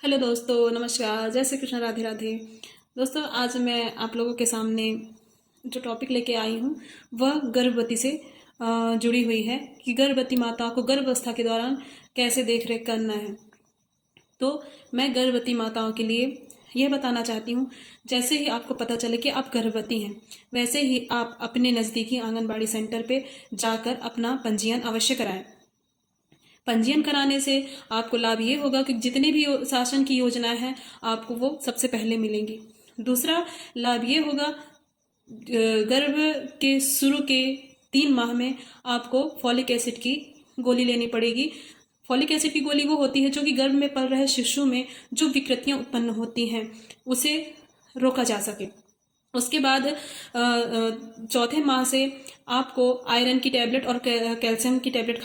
Hello दोस्तों, नमस्कार, जय श्री कृष्ण, राधे राधे। दोस्तों, आज मैं आप लोगों के सामने जो टॉपिक लेके आई हूँ वह गर्भवती से जुड़ी हुई है कि गर्भवती माताओं को गर्भावस्था के दौरान कैसे देख रेख करना है। तो मैं गर्भवती माताओं के लिए यह बताना चाहती हूँ, जैसे ही आपको पता चले कि आप गर्भवती हैं, वैसे ही आप अपने नज़दीकी आंगनबाड़ी सेंटर पे जाकर अपना पंजीयन अवश्य कराएं। पंजीयन कराने से आपको लाभ ये होगा कि जितनी भी शासन की योजनाएं हैं आपको वो सबसे पहले मिलेंगी। दूसरा लाभ ये होगा, गर्भ के शुरू के 3 माह में आपको फॉलिक एसिड की गोली लेनी पड़ेगी। फॉलिक एसिड की गोली वो होती है जो कि गर्भ में पल रहे शिशु में जो विकृतियां उत्पन्न होती हैं उसे रोका जा सके। उसके बाद चौथे माह से आपको आयरन की टैबलेट और कैल्शियम की टैबलेट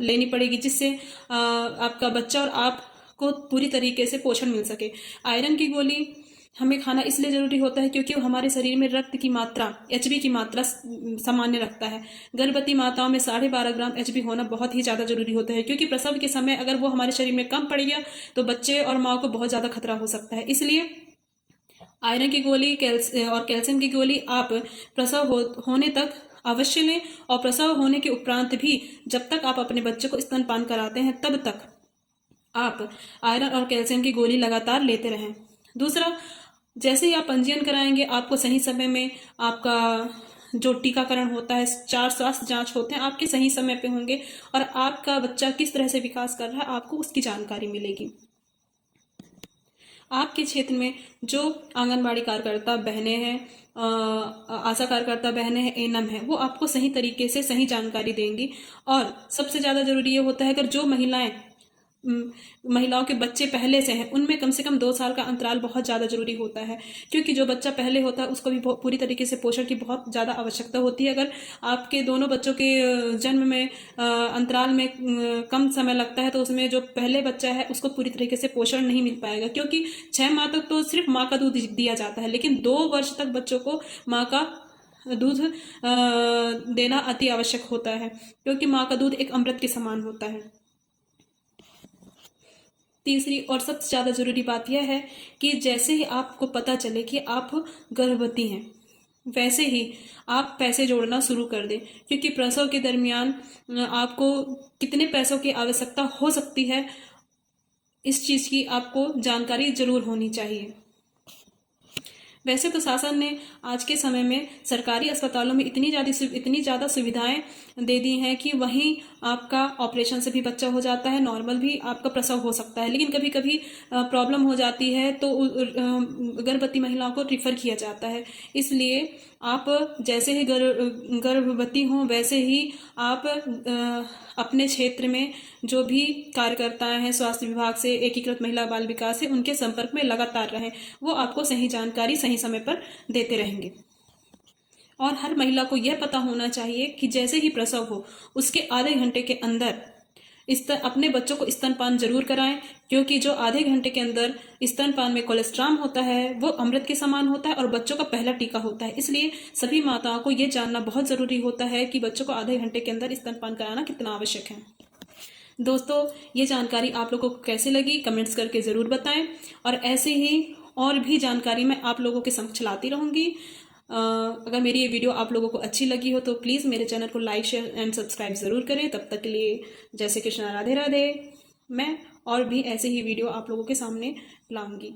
लेनी पड़ेगी, जिससे आपका बच्चा और आपको पूरी तरीके से पोषण मिल सके। आयरन की गोली हमें खाना इसलिए जरूरी होता है क्योंकि वो हमारे शरीर में रक्त की मात्रा, एचबी की मात्रा सामान्य रखता है। गर्भवती माताओं में 12.5 ग्राम एचबी होना बहुत ही ज़्यादा जरूरी होता है, क्योंकि प्रसव के समय अगर वो हमारे शरीर में कम पड़ गया तो बच्चे और माँ को बहुत ज़्यादा खतरा हो सकता है। इसलिए आयरन की गोली और कैल्शियम की गोली आप होने तक अवश्य लें, और प्रसव होने के उपरांत भी जब तक आप अपने बच्चे को स्तनपान कराते हैं तब तक आप आयरन और कैल्शियम की गोली लगातार लेते रहें। दूसरा, जैसे ही आप पंजीयन कराएंगे आपको सही समय में आपका जो टीकाकरण होता है, 4 स्वास्थ्य जांच होते हैं, आपके सही समय पे होंगे और आपका बच्चा किस तरह से विकास कर रहा है आपको उसकी जानकारी मिलेगी। आपके क्षेत्र में जो आंगनबाड़ी कार्यकर्ता बहनें हैं, आशा कार्यकर्ता बहनें हैं, एनम है, वो आपको सही तरीके से सही जानकारी देंगी। और सबसे ज़्यादा जरूरी ये होता है अगर जो महिलाओं के बच्चे पहले से हैं उनमें कम से कम 2 साल का अंतराल बहुत ज़्यादा जरूरी होता है, क्योंकि जो बच्चा पहले होता है उसको भी पूरी तरीके से पोषण की बहुत ज़्यादा आवश्यकता होती है। अगर आपके दोनों बच्चों के जन्म में अंतराल में कम समय लगता है तो उसमें जो पहले बच्चा है उसको पूरी तरीके से पोषण नहीं मिल पाएगा, क्योंकि 6 माह तक तो सिर्फ माँ का दूध दिया जाता है, लेकिन 2 वर्ष तक बच्चों को माँ का दूध देना अति आवश्यक होता है, क्योंकि माँ का दूध एक अमृत के समान होता है। तीसरी और सबसे ज़्यादा ज़रूरी बात यह है कि जैसे ही आपको पता चले कि आप गर्भवती हैं, वैसे ही आप पैसे जोड़ना शुरू कर दें, क्योंकि प्रसव के दरमियान आपको कितने पैसों की आवश्यकता हो सकती है इस चीज़ की आपको जानकारी जरूर होनी चाहिए। वैसे तो शासन ने आज के समय में सरकारी अस्पतालों में इतनी ज़्यादा सुविधाएं दे दी हैं कि वहीं आपका ऑपरेशन से भी बच्चा हो जाता है, नॉर्मल भी आपका प्रसव हो सकता है, लेकिन कभी कभी प्रॉब्लम हो जाती है तो गर्भवती महिलाओं को रिफ़र किया जाता है। इसलिए आप जैसे ही गर्भवती हों वैसे ही आप अपने क्षेत्र में जो भी कार्यकर्ताएं हैं स्वास्थ्य विभाग से, एकीकृत महिला बाल विकास से, उनके संपर्क में लगातार रहें। वो आपको सही जानकारी सही समय पर देते रहेंगे। और हर महिला को यह पता होना चाहिए कि जैसे ही प्रसव हो उसके आधे घंटे के अंदर अपने बच्चों को स्तनपान जरूर कराएं, क्योंकि जो आधे घंटे के अंदर स्तनपान में कोलेस्ट्रॉल होता है वो अमृत के समान होता है और बच्चों का पहला टीका होता है। इसलिए सभी माताओं को ये जानना बहुत जरूरी होता है कि बच्चों को आधे घंटे के अंदर स्तनपान कराना कितना आवश्यक है। दोस्तों, ये जानकारी आप लोगों को कैसे लगी कमेंट्स करके ज़रूर बताएं, और ऐसे ही और भी जानकारी मैं आप लोगों के समक्ष लाती रहूँगी। अगर मेरी ये वीडियो आप लोगों को अच्छी लगी हो तो प्लीज़ मेरे चैनल को लाइक, शेयर एंड सब्सक्राइब ज़रूर करें। तब तक के लिए जय श्री कृष्ण, राधे राधे। मैं और भी ऐसे ही वीडियो आप लोगों के सामने लाऊंगी।